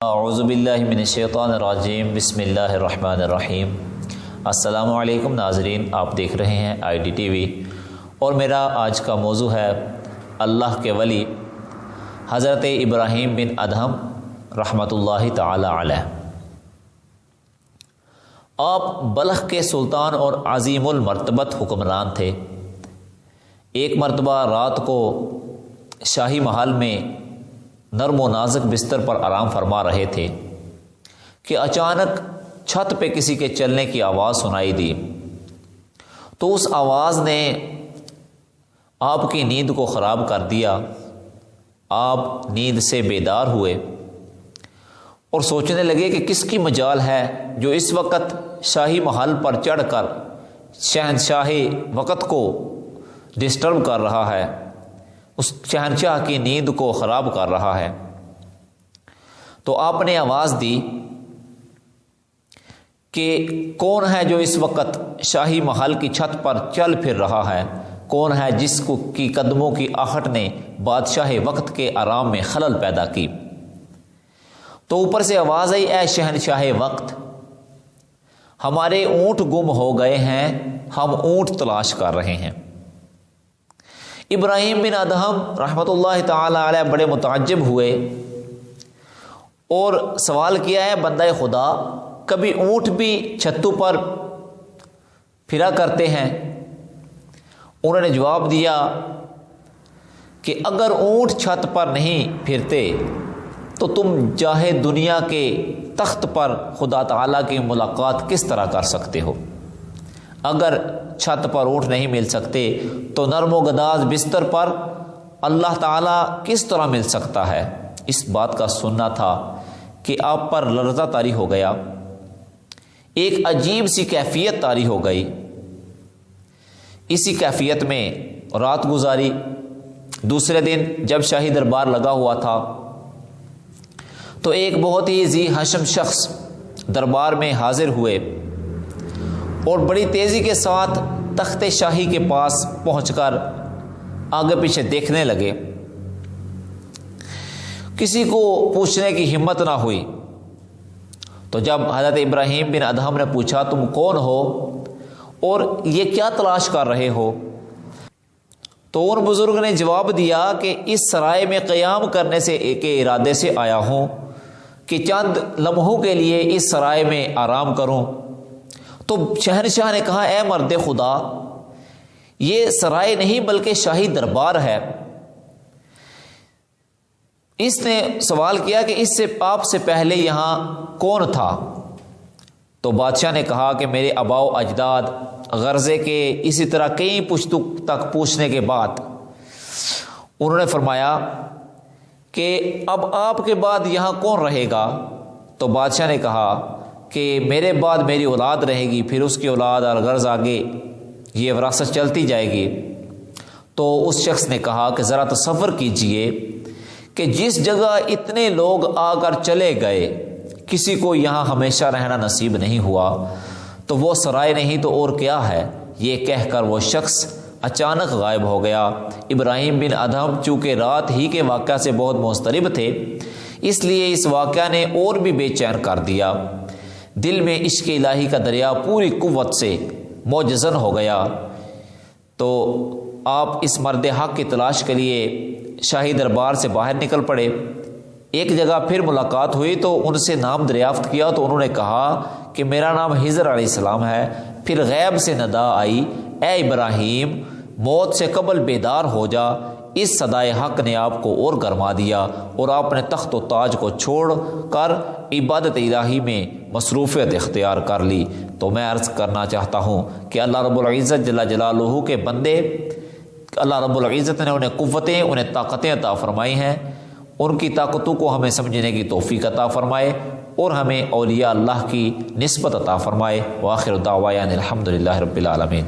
اعوذ باللہ من الشیطان الرجیم، بسم اللہ الرحمن الرحیم۔ السلام علیکم ناظرین، آپ دیکھ رہے ہیں آئی ڈی ٹی وی، اور میرا آج کا موضوع ہے اللہ کے ولی حضرت ابراہیم بن ادہم رحمۃ اللہ تعالی علیہ۔ آپ بلخ کے سلطان اور عظیم المرتبت حکمران تھے۔ ایک مرتبہ رات کو شاہی محل میں نرم و نازک بستر پر آرام فرما رہے تھے کہ اچانک چھت پہ کسی کے چلنے کی آواز سنائی دی، تو اس آواز نے آپ کی نیند کو خراب کر دیا۔ آپ نیند سے بیدار ہوئے اور سوچنے لگے کہ کس کی مجال ہے جو اس وقت شاہی محل پر چڑھ کر شہنشاہی وقت کو ڈسٹرب کر رہا ہے، اس شہنشاہ کی نیند کو خراب کر رہا ہے۔ تو آپ نے آواز دی کہ کون ہے جو اس وقت شاہی محل کی چھت پر چل پھر رہا ہے، کون ہے جس کو کی قدموں کی آہٹ نے بادشاہ وقت کے آرام میں خلل پیدا کی۔ تو اوپر سے آواز آئی، اے شہنشاہ وقت، ہمارے اونٹ گم ہو گئے ہیں، ہم اونٹ تلاش کر رہے ہیں۔ ابراہیم بن ادہم رحمۃ اللہ تعالی علیہ بڑے متعجب ہوئے اور سوال کیا، ہے بندہ خدا، کبھی اونٹ بھی چھتوں پر پھرا کرتے ہیں؟ انہوں نے جواب دیا کہ اگر اونٹ چھت پر نہیں پھرتے تو تم جاہے دنیا کے تخت پر خدا تعالیٰ کی ملاقات کس طرح کر سکتے ہو؟ اگر چھت پر اونٹ نہیں مل سکتے تو نرم و گداز بستر پر اللہ تعالیٰ کس طرح مل سکتا ہے؟ اس بات کا سننا تھا کہ آپ پر لرزہ طاری ہو گیا، ایک عجیب سی کیفیت طاری ہو گئی۔ اسی کیفیت میں رات گزاری۔ دوسرے دن جب شاہی دربار لگا ہوا تھا تو ایک بہت ہی ذی حشم شخص دربار میں حاضر ہوئے اور بڑی تیزی کے ساتھ تخت شاہی کے پاس پہنچ کر آگے پیچھے دیکھنے لگے۔ کسی کو پوچھنے کی ہمت نہ ہوئی، تو جب حضرت ابراہیم بن ادہم نے پوچھا تم کون ہو اور یہ کیا تلاش کر رہے ہو، تو ان بزرگ نے جواب دیا کہ اس سرائے میں قیام کرنے کے ارادے سے آیا ہوں کہ چند لمحوں کے لیے اس سرائے میں آرام کروں۔ تو شہنشاہ نے کہا، اے مرد خدا، یہ سرائے نہیں بلکہ شاہی دربار ہے۔ اس نے سوال کیا کہ اس سے آپ سے پہلے یہاں کون تھا؟ تو بادشاہ نے کہا کہ میرے آباء و اجداد غرضے کے اسی طرح کئی پشتوں تک پوچھنے کے بعد انہوں نے فرمایا کہ اب آپ کے بعد یہاں کون رہے گا؟ تو بادشاہ نے کہا کہ میرے بعد میری اولاد رہے گی، پھر اس کی اولاد اور غرض آگے یہ وراثت چلتی جائے گی۔ تو اس شخص نے کہا کہ ذرا تصور کیجئے کہ جس جگہ اتنے لوگ آ کر چلے گئے کسی کو یہاں ہمیشہ رہنا نصیب نہیں ہوا، تو وہ سرائے نہیں تو اور کیا ہے؟ یہ کہہ کر وہ شخص اچانک غائب ہو گیا۔ ابراہیم بن ادہم چونکہ رات ہی کے واقعہ سے بہت مضطرب تھے، اس لیے اس واقعہ نے اور بھی بے چین کر دیا۔ دل میں عشق الہی کا دریا پوری قوت سے موجزن ہو گیا۔ تو آپ اس مرد حق کی تلاش کے لیے شاہی دربار سے باہر نکل پڑے۔ ایک جگہ پھر ملاقات ہوئی تو ان سے نام دریافت کیا، تو انہوں نے کہا کہ میرا نام خضر علیہ السلام ہے۔ پھر غیب سے ندا آئی، اے ابراہیم، موت سے قبل بیدار ہو جا۔ اس صدائے حق نے آپ کو اور گرما دیا اور آپ نے تخت و تاج کو چھوڑ کر عبادت الہی میں مصروفیت اختیار کر لی۔ تو میں عرض کرنا چاہتا ہوں کہ اللہ رب العزت جل جلالہ کے بندے، اللہ رب العزت نے انہیں قوتیں، انہیں طاقتیں عطا فرمائی ہیں، ان کی طاقتوں کو ہمیں سمجھنے کی توفیق عطا فرمائے اور ہمیں اولیاء اللہ کی نسبت عطا فرمائے۔ وآخر دعوانا الحمدللہ رب العالمین۔